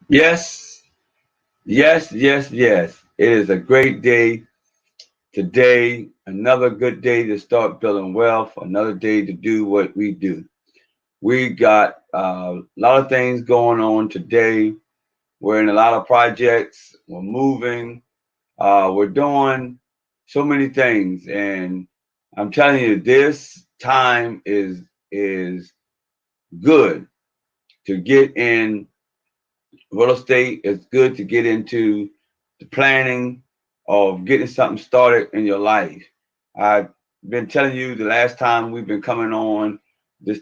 Yes, yes, yes, yes. It is a great day today. Another good day to start building wealth. Another day to do what we do. We got a lot of things going on today. We're in a lot of projects. We're moving. We're doing so many things, and I'm telling you, this time is good to get in real estate. It's good to get into the planning of getting something started in your life. I've been telling you the last time we've been coming on this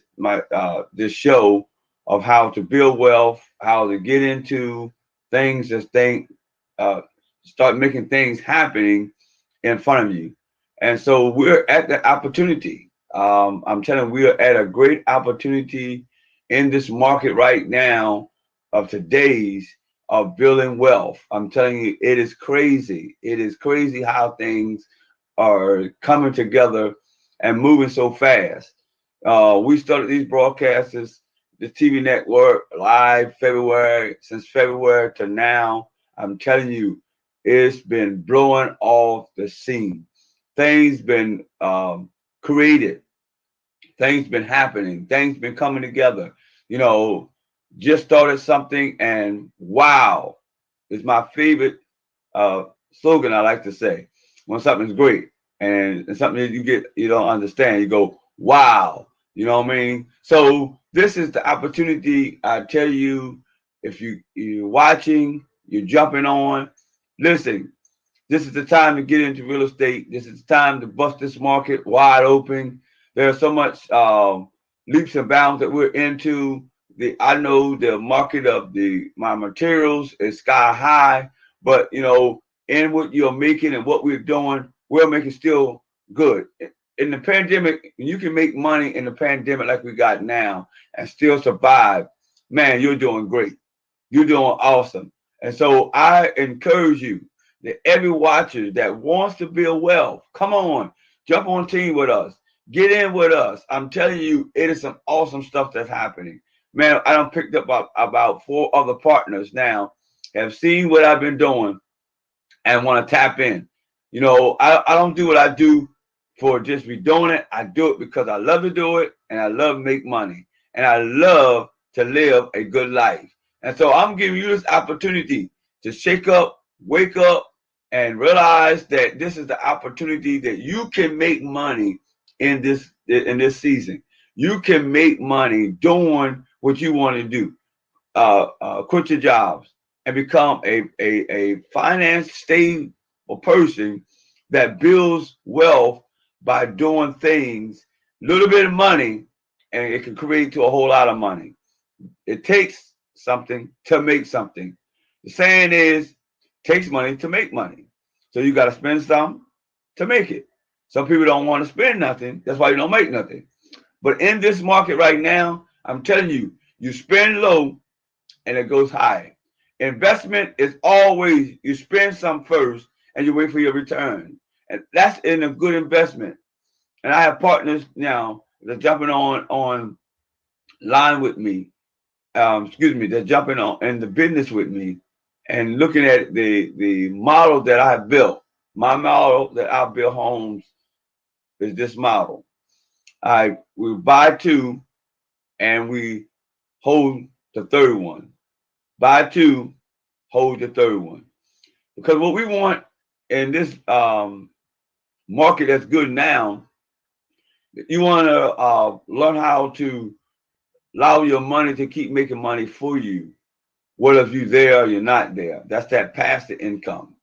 show of how to build wealth, how to get into things that uh, start making things happening in front of you. And so we're at the opportunity. I'm telling you, we are at a great opportunity in this market right now of today's of building wealth. I'm telling you, it is crazy. It is crazy how things are coming together and moving so fast. We started these broadcasts, the TV network, live February, since February to now. I'm telling you, it's been blowing off the scene. Things been created. Things been happening. Things been coming together. You know, just started something, and wow, is my favorite slogan. I like to say when something's great and something that you don't understand, you go wow. You know what I mean? So this is the opportunity. I tell you, if you're watching, you're jumping on. Listen, this is the time to get into real estate. This is the time to bust this market wide open. There's so much leaps and bounds that we're into. I know the market of my materials is sky high, but in what you're making and what we're doing, we're making still good. In the pandemic, you can make money in the pandemic like we got now and still survive. Man, you're doing great. You're doing awesome. And so I encourage you that every watcher that wants to build wealth, come on, jump on team with us. Get in with us. I'm telling you, it is some awesome stuff that's happening. Man, I done picked up about 4 other partners now, have seen what I've been doing and want to tap in. I don't do what I do for just be doing it. I do it because I love to do it and I love to make money and I love to live a good life. And so I'm giving you this opportunity to shake up, wake up, and realize that this is the opportunity that you can make money in this season. You can make money doing what you want to do. Quit your jobs and become a finance stable person that builds wealth by doing things, little bit of money, and it can create to a whole lot of money. It takes something to make something. The saying is, takes money to make money. So you got to spend some to make it. Some people don't want to spend nothing. That's why you don't make nothing. But in this market right now, I'm telling you, you spend low and it goes high. Investment is always you spend some first and you wait for your return. And that's in a good investment. And I have partners now that are jumping on line with me. They're jumping on in the business with me and looking at the model that I have built. My model that I build homes is this model. We buy two and we hold the third one. Buy two, hold the third one. Because what we want in this market that's good now, you want to learn how to allow your money to keep making money for you. Whether if you're there or you're not there, that's that passive income.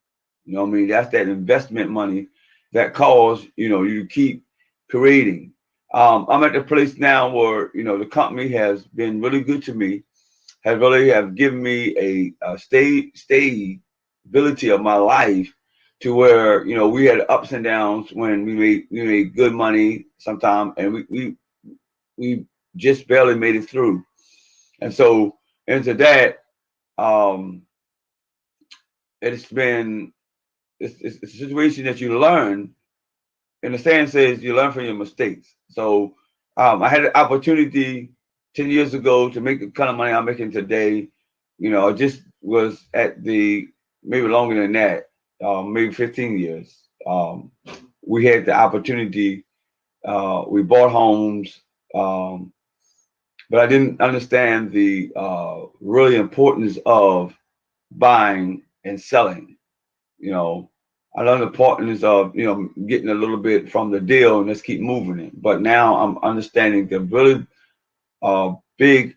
You know what I mean? That's that investment money that cause you to keep creating. I'm at the place now where the company has been really good to me, has really have given me a stability of my life to where we had ups and downs when we made good money sometime and we just barely made it through. And so into that, um, it's been it's a situation that you learn. And the saying says you learn from your mistakes. So I had an opportunity 10 years ago to make the kind of money I'm making today. Just was at the maybe longer than that, maybe 15 years. We had the opportunity. We bought homes, um, but I didn't understand the really importance of buying and selling. You know, I learned the importance of getting a little bit from the deal and let's keep moving it. But now I'm understanding the really big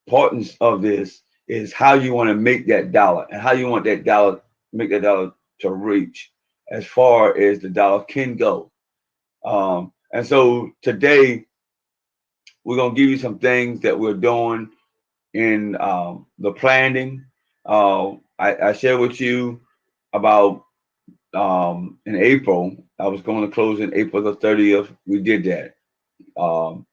importance of this is how you want to make that dollar and how you want that dollar make that dollar to reach as far as the dollar can go. And so today we're gonna give you some things that we're doing in the planning. I shared with you about in April. I was going to close in April the 30th. We did that. Um,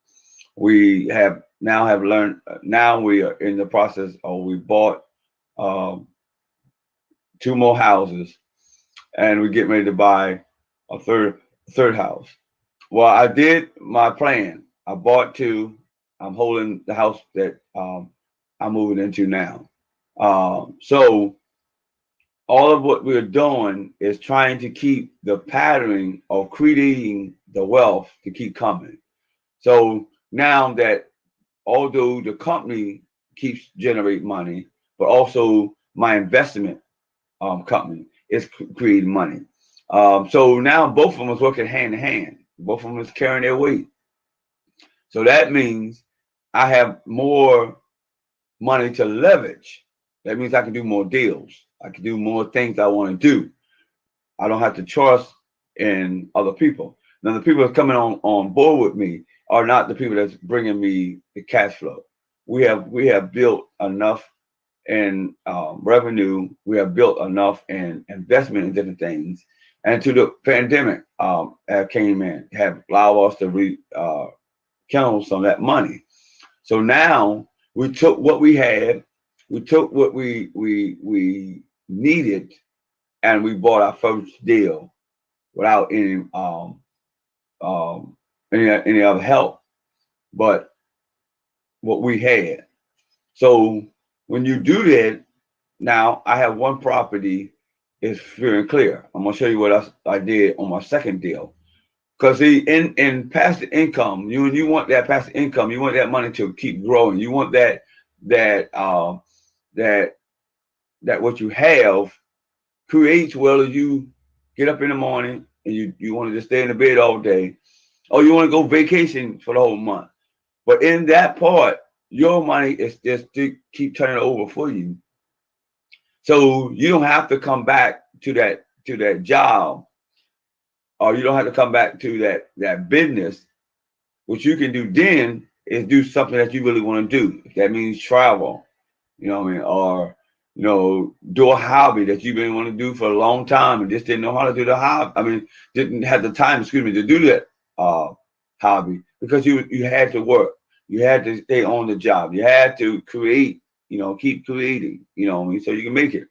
we have learned. Now we are in the process of we bought um, two more houses, and we're getting ready to buy a third house. Well, I did my plan. I bought two. I'm holding the house that I'm moving into now. So all of what we're doing is trying to keep the pattern of creating the wealth to keep coming. So now that although the company keeps generating money, but also my investment company is creating money. So now both of them is working hand in hand. Both of them is carrying their weight. So that means I have more money to leverage. That means I can do more deals. I can do more things I want to do. I don't have to trust in other people. Now, the people that are coming on board with me are not the people that's bringing me the cash flow. We have built enough in revenue. We have built enough in investment in different things. And to the pandemic came in, have allowed us to rekindle some of that money. So now we took what we had, we took what we needed, and we bought our first deal without any other help, but what we had. So when you do that, now I have one property is free and clear. I'm gonna show you what else I did on my second deal. Because in passive income, you want that passive income, you want that money to keep growing. You want that that that what you have creates well as you get up in the morning and you want to just stay in the bed all day, or you want to go vacation for the whole month. But in that part, your money is just to keep turning over for you. So you don't have to come back to that job, or you don't have to come back to that business. What you can do then is do something that you really want to do. If that means travel, what I mean, or do a hobby that you've been wanting to do for a long time and just didn't know how to do the hobby. I mean, didn't have the time, to do that hobby because you had to work, you had to stay on the job, you had to create, keep creating, what I mean, so you can make it.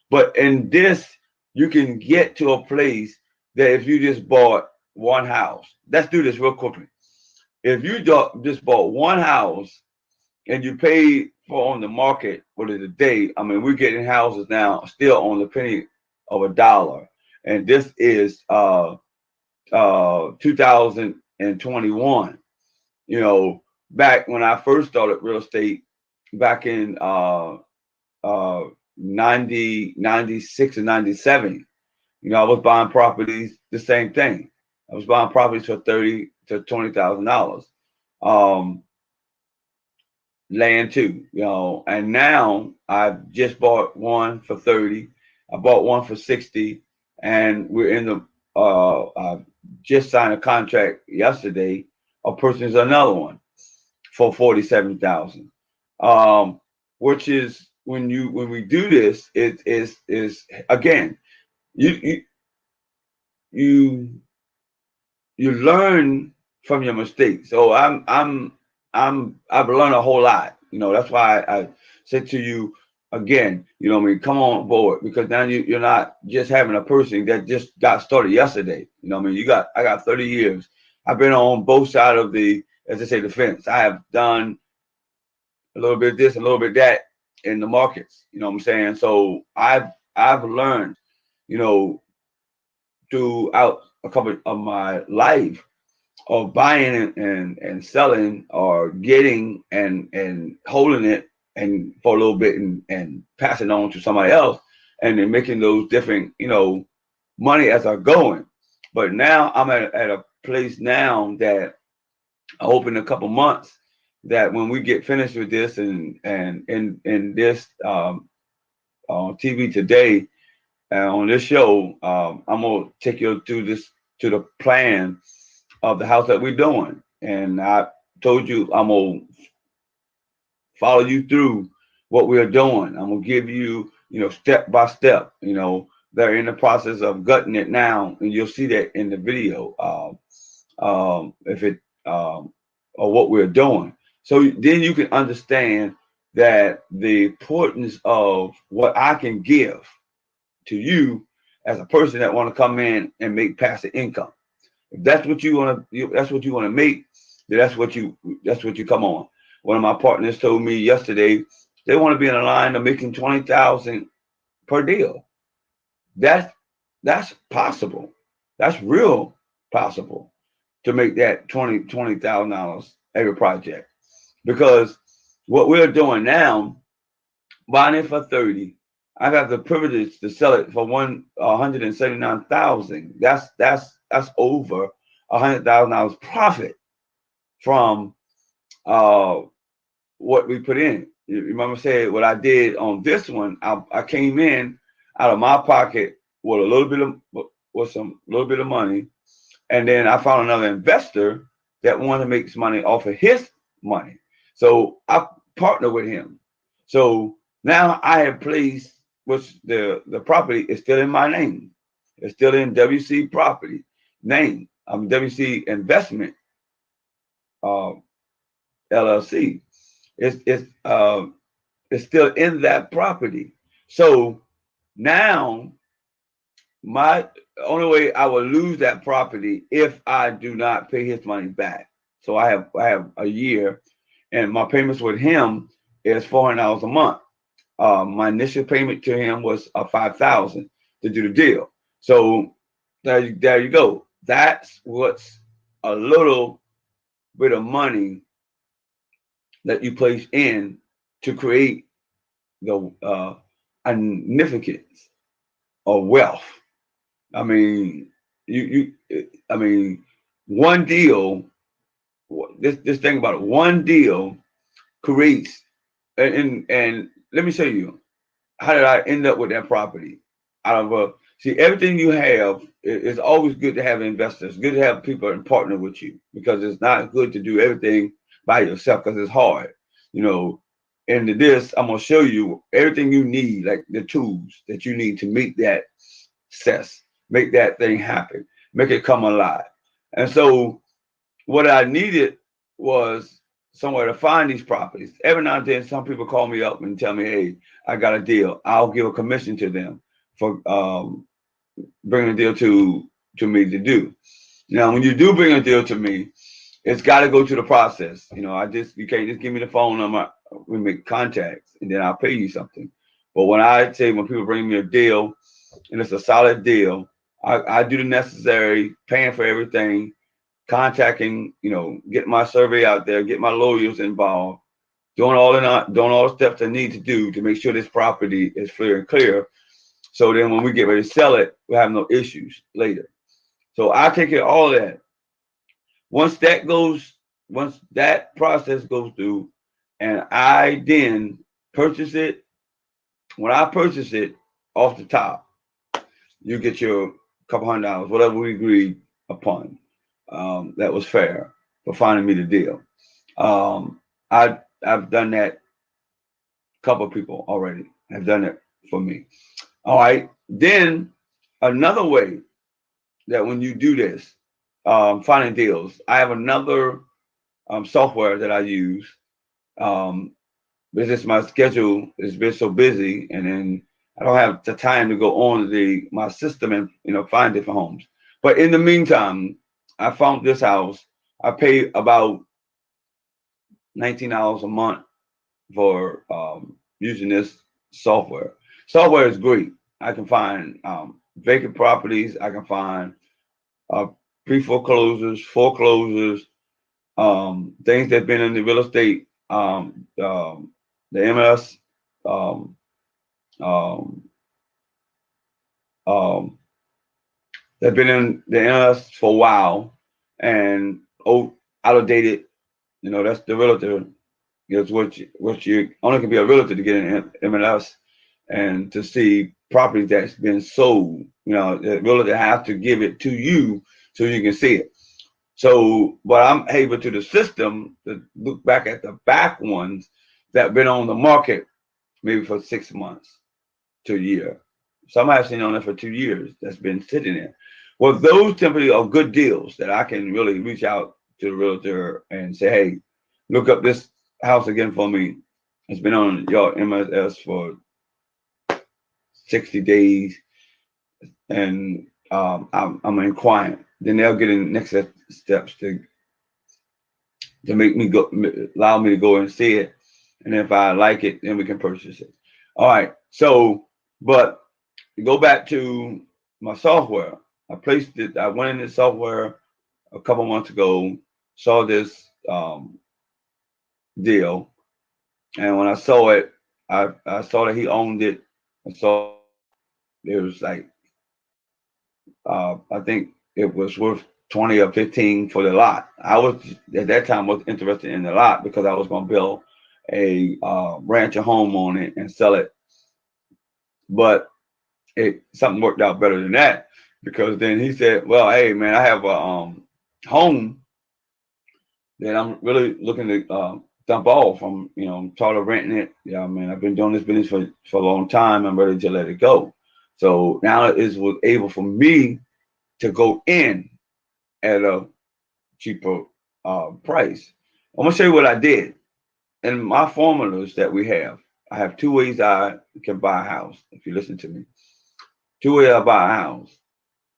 But in this, you can get to a place that if you just bought one house, let's do this real quickly. If you just bought one house and you paid for on the market what is a day, I mean, we're getting houses now still on the penny of a dollar. And this is 2021. Back when I first started real estate back in uh 90, 96 and 97, I was buying properties, the same thing. I was buying properties for $30,000 to $20,000. Land too, and now I've just bought one for 30. I bought one for 60, and we're in the I just signed a contract yesterday. A person's another one for 47,000. Which is when we do this, it is again, you you you learn from your mistakes. So I've learned a whole lot. That's why I said to you again, what I mean, come on board because now you're not just having a person that just got started yesterday. What I mean, I got 30 years. I've been on both sides of the, as they say, the fence. I have done a little bit of this, a little bit of that. in the markets. You know what I'm saying? So I've learned, you know, throughout a couple of my life of buying and selling or getting and holding it and for a little bit and passing on to somebody else and then making those different, you know, money as I'm going. But now I'm at a place now that I hope in a couple months that when we get finished with this and in this TV today on this show, I'm gonna take you through this to the plan of the house that we're doing. And I told you I'm gonna follow you through what we're doing. I'm gonna give you, you know, step by step. You know, they're in the process of gutting it now, and you'll see that in the video. If it or what we're doing, so then you can understand that the importance of what I can give to you as a person that want to come in and make passive income. If that's what you want to, that's what you want to make. Then that's what you come on. One of my partners told me yesterday they want to be in a line of making 20,000 per deal. That's that's possible. That's real possible to make that $20,000 every project. Because what we're doing now, buying it for 30, I got the privilege to sell it for 179,000. That's over $100,000 profit from uh what we put in. You remember saying what I did on this one? I came in out of my pocket with a little bit of little bit of money, and then I found another investor that wanted to make some money off of his money. So I partnered with him. So now I have placed, which the property is still in my name. It's still in WC property name. WC investment uh, LLC. It's still in that property. So now my only way I will lose that property if I do not pay his money back. So I have a year, and my payments with him is $400 a month. My initial payment to him was 5,000 to do the deal. So there you go. That's what's a little bit of money that you place in to create the significance of wealth. I mean, I mean, one deal. This thing about it, one deal creates, and let me show you how did I end up with that property. Out of see, everything you have, it's always good to have investors. Good to have people and partner with you because it's not good to do everything by yourself because it's hard. You know, and this, I'm gonna show you everything you need, like the tools that you need to make that success, make that thing happen, make it come alive. And so what I needed was somewhere to find these properties. Every now and then, some people call me up and tell me, "Hey, I got a deal." I'll give a commission to them for bringing a deal to me to do. Now, when you do bring a deal to me, it's got to go through the process. You know, you can't just give me the phone number. We make contacts, and then I'll pay you something. But when people bring me a deal, and it's a solid deal, I do the necessary, paying for everything, contacting, you know, get my survey out there, get my lawyers involved, doing all the steps I need to do to make sure this property is fair and clear. So then when we get ready to sell it, we'll have no issues later. So I take care of all of that. Once that process goes through, and I then purchase it, when I purchase it off the top, you get your couple $100, whatever we agreed upon. That was fair for finding me the deal. I've done that. A couple of people already have done it for me. All right. Then another way that when you do this, finding deals, I have another software that I use. Um, because my schedule has been so busy, and then I don't have the time to go on my system and find different homes. But in the meantime, I found this house. I pay about $19 a month for using this software. Software is great. I can find vacant properties. I can find uh, pre-foreclosures, foreclosures, things that've been in the real estate, the MLS, um, um, um, they've been in the MLS for a while and out of dated. You know, that's the realtor. That's what you only can be a realtor to get in MLS and to see property that's been sold. You know, the realtor has to give it to you so you can see it. So, but I'm able to the system to look back at the back ones that have been on the market maybe for 6 months to a year. Some I've seen on there for 2 years that's been sitting there. Well, those typically are good deals that I can really reach out to the realtor and say, hey, look up this house again for me. It's been on your MLS for 60 days and I'm inquiring. Then they'll get in the next steps to make me go, allow me to go and see it. And if I like it, then we can purchase it. All right. So, but to go back to my software, I placed it, I went in the software a couple months ago, saw this deal. And when I saw it, I saw that he owned it. I saw it was like, I think it was worth 20 or 15 for the lot. I was at that time was interested in the lot because I was going to build a rancher home on it and sell it. But something worked out better than that because then he said, "Well, hey man, I have a home that I'm really looking to dump off. I'm tired of renting it. Yeah, I mean, I've been doing this business for a long time. I'm ready to let it go. So now it was able for me to go in at a cheaper price. I'm gonna show you what I did. In my formulas that we have, I have two ways I can buy a house. If you listen to me, two ways I buy a house.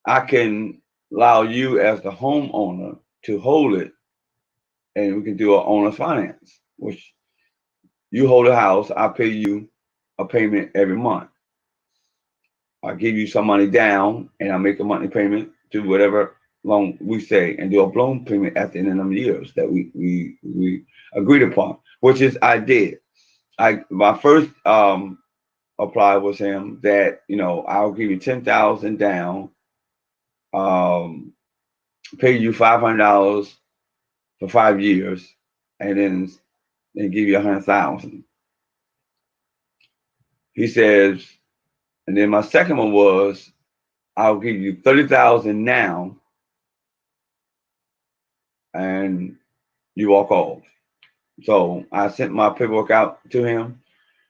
I can allow you as the homeowner to hold it, and we can do an owner's finance, which you hold the house. I pay you a payment every month. I give you some money down, and I make a monthly payment to whatever loan we say, and do a loan payment at the end of them years that we agreed upon, which is I did. My first apply was him that I'll give you 10,000 down, um, pay you $500 for 5 years, and then give you 100,000. He says, and then my second one was I'll give you 30,000 now, and you walk off. So I sent my paperwork out to him,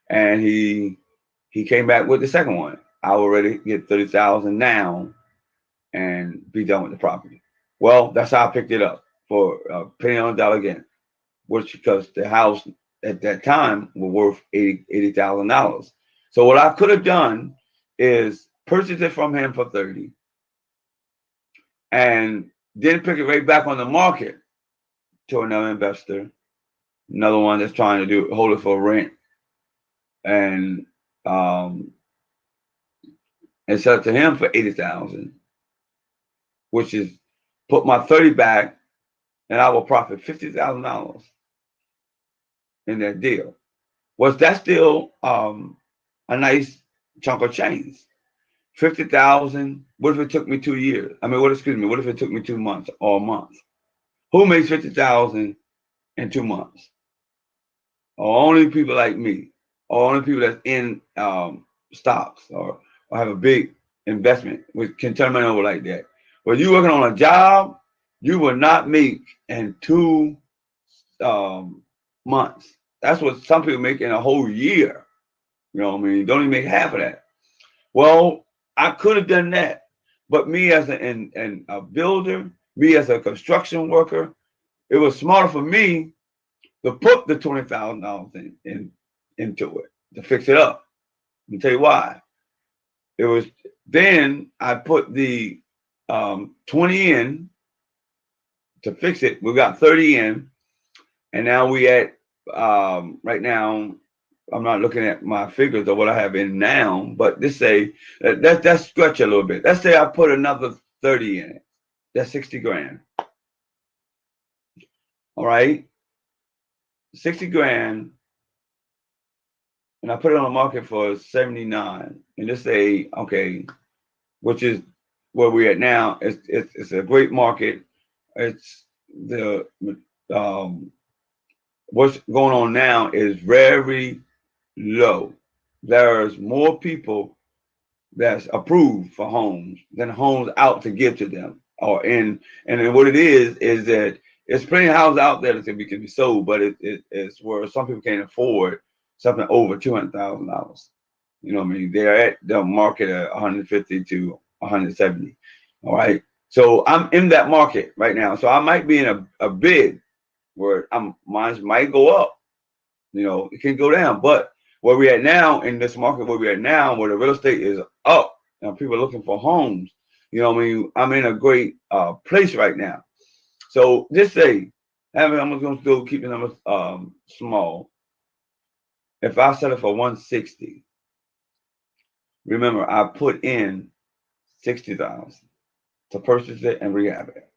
and he came back with the second one. I already get 30,000 now and be done with the property. Well, that's how I picked it up for a penny on the dollar again, which because the house at that time was worth $80,000. So what I could have done is purchase it from him for 30 and then pick it right back on the market to another investor, another one that's trying to hold it for rent, and um and sell it to him for 80,000, which is put my 30 back, and I will profit $50,000 in that deal. Was that still a nice chunk of change? 50,000. What if it took me 2 years? I mean, what if it took me 2 months or a month? Who makes 50,000 in 2 months? Only people like me, or only people that's in stocks or have a big investment which can turn money over like that. When you're working on a job, you will not make in 2 months. That's what some people make in a whole year. You know what I mean? You don't even make half of that. Well, I could have done that, but me as a builder, me as a construction worker, it was smarter for me to put the $20,000 into it to fix it up. I'll tell you why. It was then I put the 20 in to fix it. We got 30 in, and now we at right now I'm not looking at my figures or what I have in now, but let's say that's stretch a little bit. Let's say I put another 30 in it. That's 60 grand. All right, 60 grand, and I put it on the market for 79. And let's say, okay, which is where we're at now. It's a great market. It's the um, what's going on now is very low. There's more people that's approved for homes than homes out to give to them. Or and then what it is that it's plenty of houses out there that can be sold, but it's where some people can't afford something over $200,000. You know what I mean? They're at the market at 150 to 170. All right. So I'm in that market right now. So I might be in a bid where mine might go up. You know, it can go down. But where we at now in this market, where we at now, where the real estate is up and people are looking for homes, you know what I mean? I'm in a great place right now. So just say, I'm just going to still keep the numbers small. If I sell it for 160, remember I put in 60,000 to purchase it and rehab it.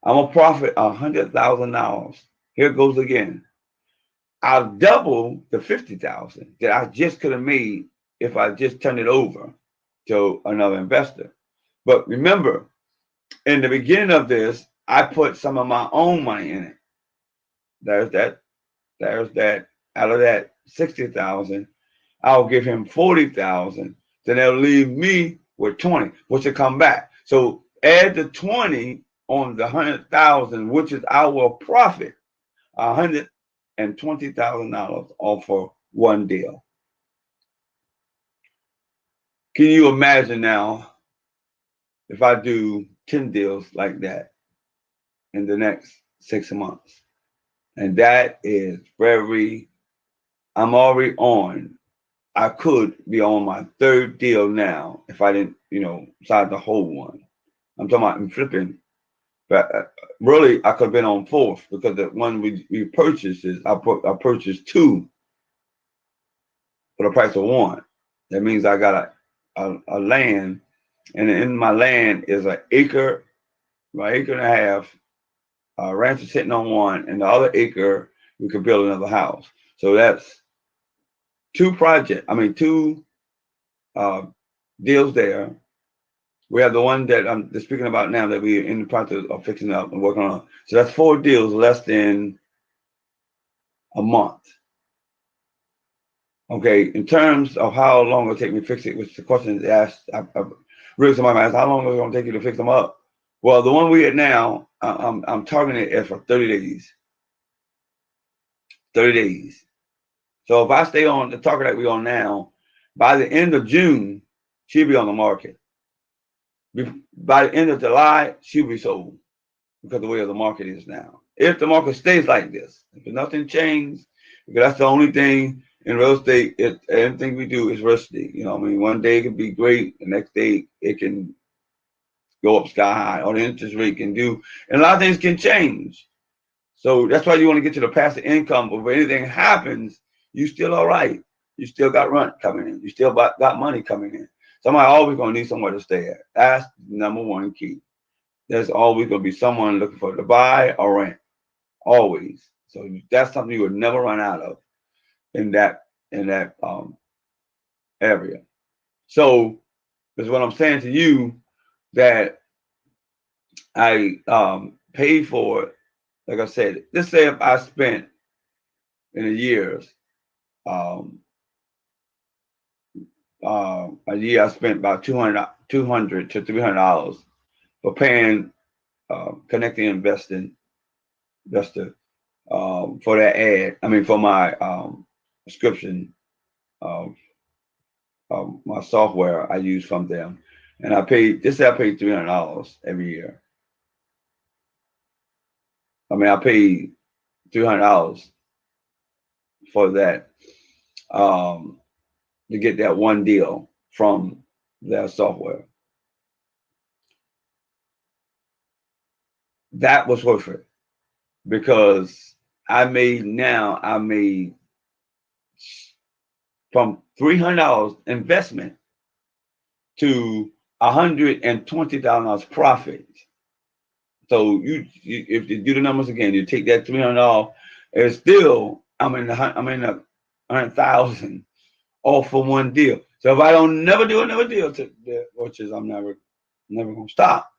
I'm gonna profit $100,000. Here it goes again. I'll double the 50,000 that I just could have made if I just turned it over to another investor. But remember, in the beginning of this, I put some of my own money in it. There's that. There's that. Out of that 60,000, I'll give him 40,000. Then they'll leave me with 20, which will come back. So add the 20 on the 100,000, which is our profit, $120,000 off for one deal. Can you imagine now if I do 10 deals like that in the next 6 months? And that is I'm already on. I could be on my third deal now if I didn't, decide to hold one. I'm talking about in flipping. But really, I could have been on fourth because the one we purchased I purchased two for the price of one. That means I got a land, and in my land is an acre, an acre and a half. Ranch is sitting on one, and the other acre we could build another house. So that's two deals there. We have the one that I'm speaking about now that we're in the process of fixing up and working on. So that's 4 deals less than a month. Okay, in terms of how long it'll take me to fix it, which the question is asked, I really somebody asked, how long is it going to take you to fix them up? Well, the one we at now, I'm targeting it for 30 days. 30 days. So if I stay on the target that we're on now, by the end of June, she'll be on the market. By the end of July, she'll be sold because of the way the market is now. If the market stays like this, if nothing changes, because that's the only thing in real estate, everything we do is risky. You know, I mean, one day it can be great, the next day it can go up sky high, or the interest rate can do, and a lot of things can change. So that's why you want to get to the passive income. But if anything happens, you still all right. You still got rent coming in. You still got money coming in. Somebody always gonna need somewhere to stay at. That's the number one key. There's always gonna be someone looking for to buy or rent. Always. So that's something you would never run out of in that area. So that's what I'm saying to you, that I paid for it. Like I said, let's say if I spent in a years, a year I spent about $200 to $300 for paying connecting investor for that ad. I mean, for my subscription of my software I use from them, and I paid $300 every year. I mean, I paid $300 for that to get that one deal from their software. That was worth it because I made from $300 investment to $120,000 profit. So if you do the numbers again, you take that $300, it's still I'm in a 100,000 all for one deal. So if I don't never do another deal, which is I'm never gonna stop,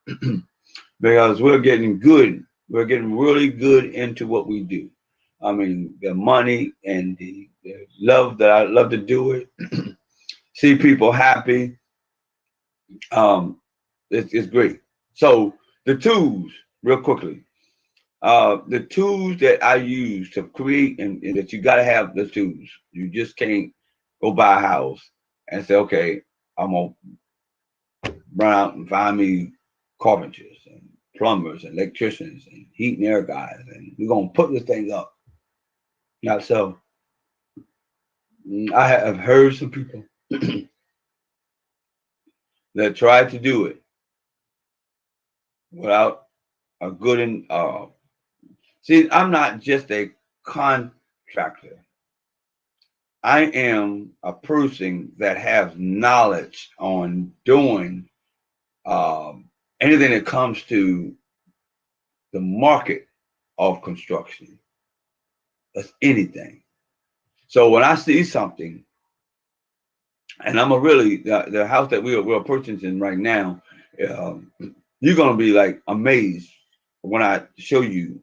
because we're getting good. We're getting really good into what we do. I mean, the money and the love that I love to do it. See people happy. It's great. So the tools, real quickly. The tools that I use to create, and that you got to have the tools. You just can't go buy a house and say, okay, I'm gonna run out and find me carpenters and plumbers and electricians and heat and air guys, and we're gonna put this thing up. Not so. I have heard some people that tried to do it without a good see, I'm not just a contractor. I am a person that has knowledge on doing anything that comes to the market of construction. That's anything. So when I see something, and I'm a really the house that we're purchasing right now, you're gonna be like amazed when I show you,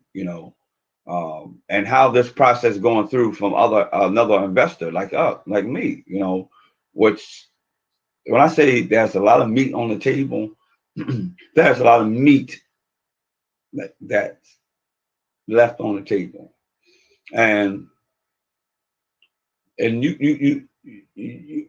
and how this process is going through from another investor like me, which when I say there's a lot of meat on the table, there's a lot of meat that's left on the table, and you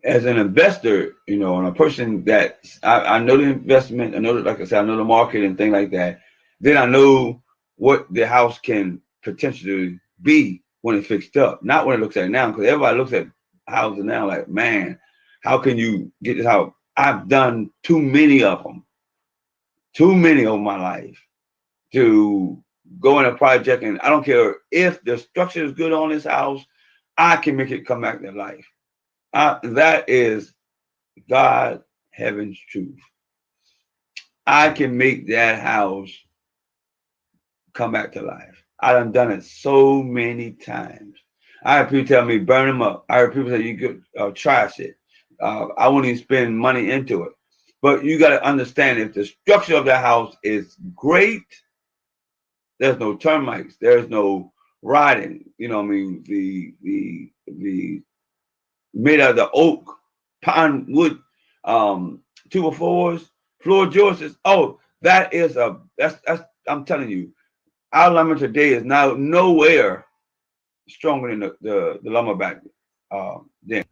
as an investor, and a person that I know the investment, I know like I said, I know the market and things like that. Then I know what the house can potentially be when it's fixed up, not when it looks at it now, because everybody looks at houses now like, man, how can you get this house? I've done too many of them, too many of my life to go in a project, and I don't care if the structure is good on this house, I can make it come back to life. That is God, heaven's truth. I can make that house come back to life. I done it so many times. I have people tell me burn them up. I heard people say you could trash it. I won't even spend money into it. But you got to understand, if the structure of the house is great, there's no termites, there's no rotting. I mean, the made out of the oak, pine wood, 2x4s, floor joists. Oh, that's I'm telling you, our lumber today is now nowhere stronger than the lumber back then.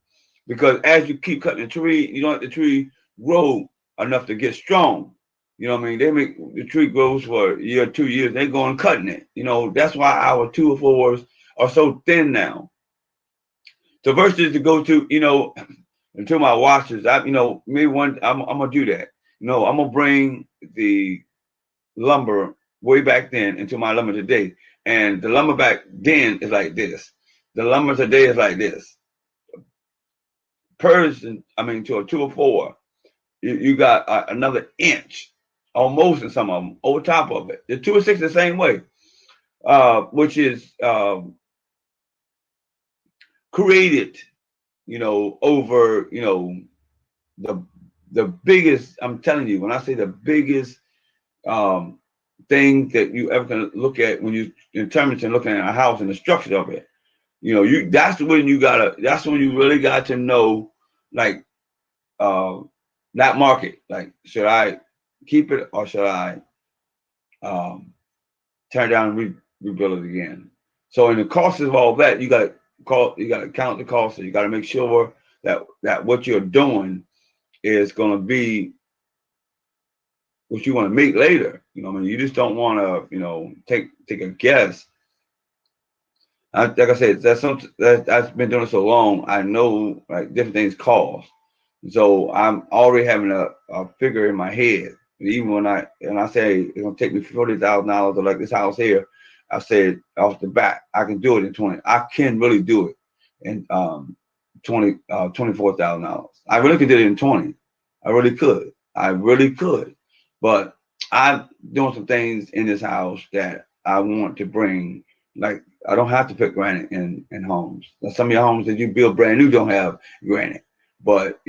Because as you keep cutting the tree, you don't let the tree grow enough to get strong. You know what I mean? They make the tree grows for a year, 2 years, they go on cutting it. That's why our 2x4s are so thin now. So versus to go to, into my washers, maybe I'm gonna do that. I'm gonna bring the lumber way back then into my lumber today. And the lumber back then is like this. The lumber today is like this. To a 2x4, you got another inch almost in some of them over top of it. The 2x6 the same way, which is created, over, the biggest, I'm telling you, when I say the biggest thing that you ever can look at when you determine looking at a house and the structure of it, that's when you really got to know, like, that market, like, should I keep it or should I tear it down and rebuild it again? So in the cost of all that, you got to count the cost. You got to make sure that what you're doing is going to be what you want to make later. You just don't want to, take a guess. Like I said, that's something that I've been doing it so long. I know, like, different things cost. So I'm already having a figure in my head. Even when I say it's gonna take me $40,000 to like this house here, I said off the bat, I can do it in 20. I can really do it in $24,000. I really could do it in 20. I really could. I really could. But I'm doing some things in this house that I want to bring. Like, I don't have to put granite in homes. Some of your homes that you build brand new don't have granite. But,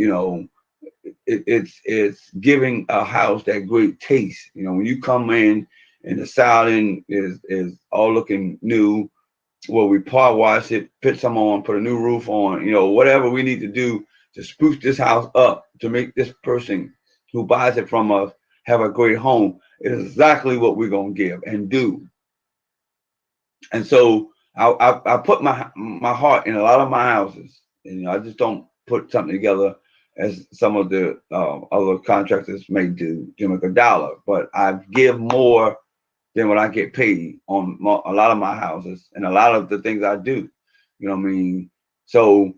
it's giving a house that great taste. When you come in and the siding is all looking new, well, we power wash it, put some on, put a new roof on, whatever we need to do to spruce this house up to make this person who buys it from us have a great home. It is exactly what we're gonna give and do. And so I put my heart in a lot of my houses, and I just don't put something together as some of the other contractors may do to make a dollar, but I give more than what I get paid on a lot of my houses and a lot of the things I do. You know what I mean? So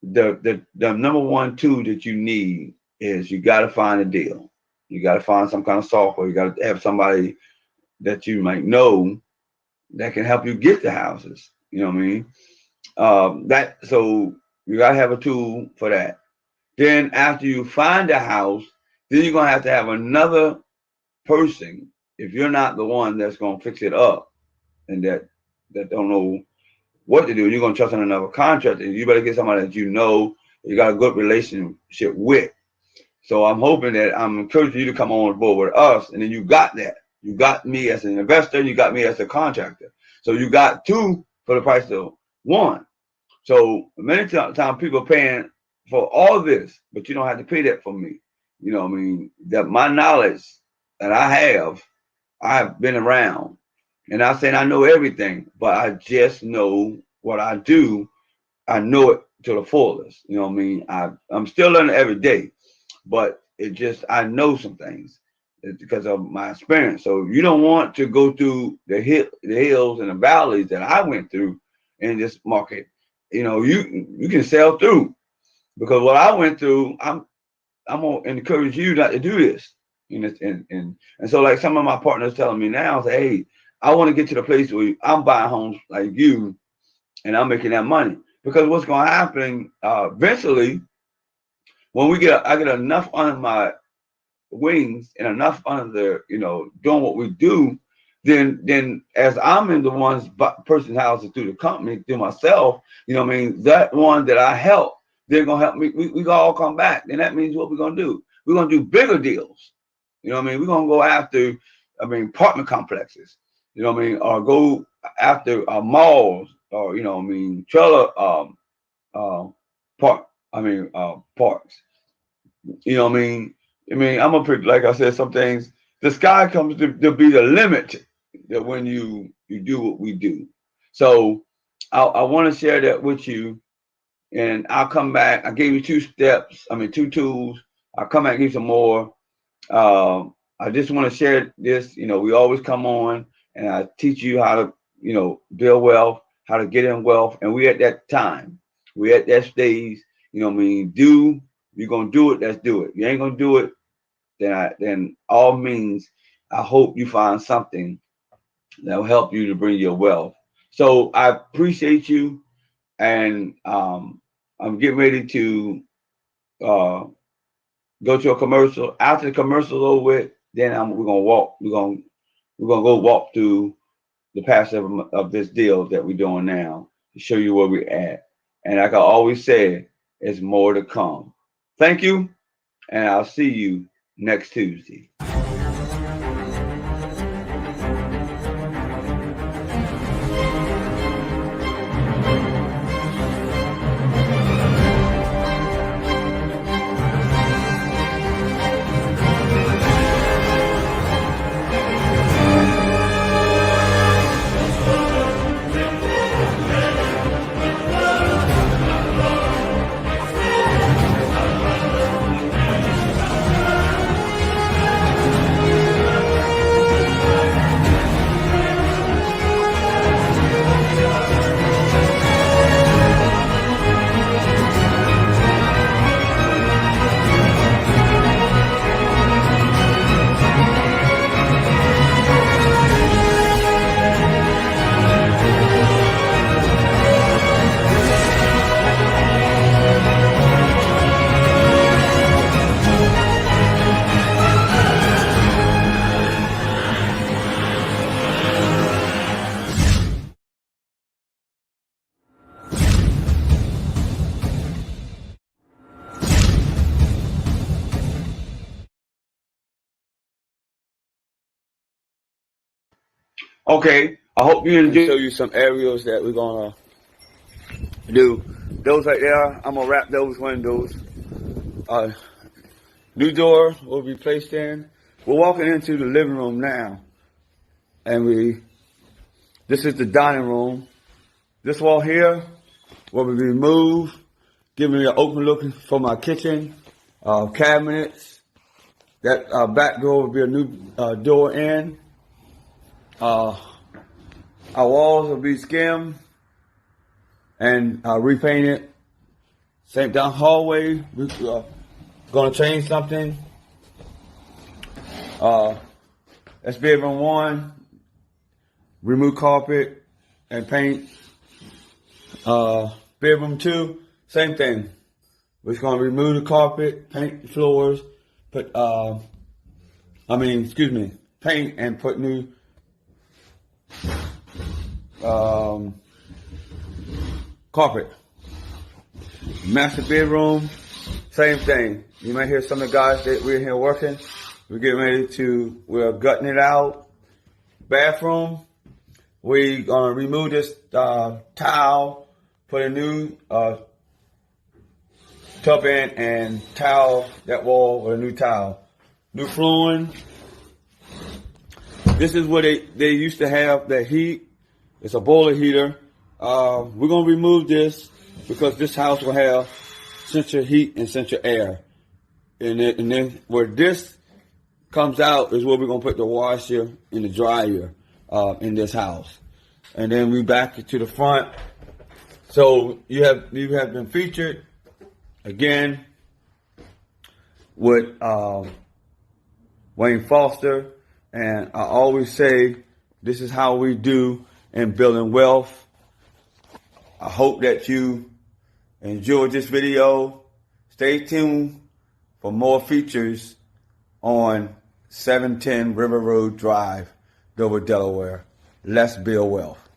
the number one tool that you need is you got to find a deal. You got to find some kind of software. You got to have somebody that you might know that can help you get the houses. You know what I mean? So you got to have a tool for that. Then after you find a house, then you're gonna have to have another person. If you're not the one that's gonna fix it up and that don't know what to do, you're gonna trust in another contractor. You better get somebody that you got a good relationship with. So I'm encouraging you to come on board with us, and then you got that. You got me as an investor, you got me as a contractor. So you got two for the price of one. So many times people are paying for all this, but you don't have to pay that for me. You know what I mean? That my knowledge that I've been around. And I'm saying I know everything, but I just know what I do. I know it to the fullest. You know what I mean? I'm still learning every day, but I know some things because of my experience. So you don't want to go through the hills and the valleys that I went through in this market. You can sell through, because what I went through, I'm gonna encourage you not to do this. And so, like, some of my partners telling me now, say, hey, I want to get to the place where I'm buying homes like you, and I'm making that money. Because what's going to happen eventually, when I get enough under my wings and enough under doing what we do, then as I'm in the one's person's houses through the company, through myself, that one that I help, they're gonna help me. We gonna all come back. Then that means what we're gonna do. We're gonna do bigger deals. We're gonna go after, apartment complexes. Or go after malls, or trailer parks. I'm a pretty, like I said, some things, the sky comes to be the limit that when you do what we do. So I want to share that with you, and I'll come back. I gave you two tools. I'll come back and give you some more. I just want to share this. We always come on and I teach you how to, build wealth, how to get in wealth. And we at that time, we at that stage, you're going to do it, let's do it. You ain't going to do it, then all means, I hope you find something that will help you to bring your wealth. So I appreciate you. And I'm getting ready to go to a commercial. After the commercial over with, then we're gonna walk. We're gonna go walk through the passage of this deal that we're doing now to show you where we're at. And like I always say, there's more to come. Thank you, and I'll see you next Tuesday. Okay, I hope you And enjoy. show you some areas that we're gonna do. Those right there, I'm gonna wrap those windows. New door will be placed in. We're walking into the living room now, and this is the dining room. This wall here will be removed, giving me an open look for my kitchen, cabinets. That back door will be a new door in. Our walls will be skimmed and repainted. Same down hallway, we're gonna change something. That's bedroom 1. Remove carpet and paint. Bedroom 2, same thing. We're just gonna remove the carpet, paint the floors, paint and put new carpet. Master bedroom, same thing. You might hear some of the guys that we're here working. We're gutting it out. Bathroom, we're gonna remove this tile, put a new tub in and tile that wall with a new tile. New flooring. This is where they used to have the heat. It's a boiler heater. We're gonna remove this because this house will have central heat and central air. And then where this comes out is where we're gonna put the washer and the dryer in this house. And then we back it to the front. So you have been featured again with Wayne Foster, and I always say this is how we do in building wealth. I hope that you enjoyed this video. Stay tuned for more features on 710 River Road Drive, Dover, Delaware. Let's build wealth.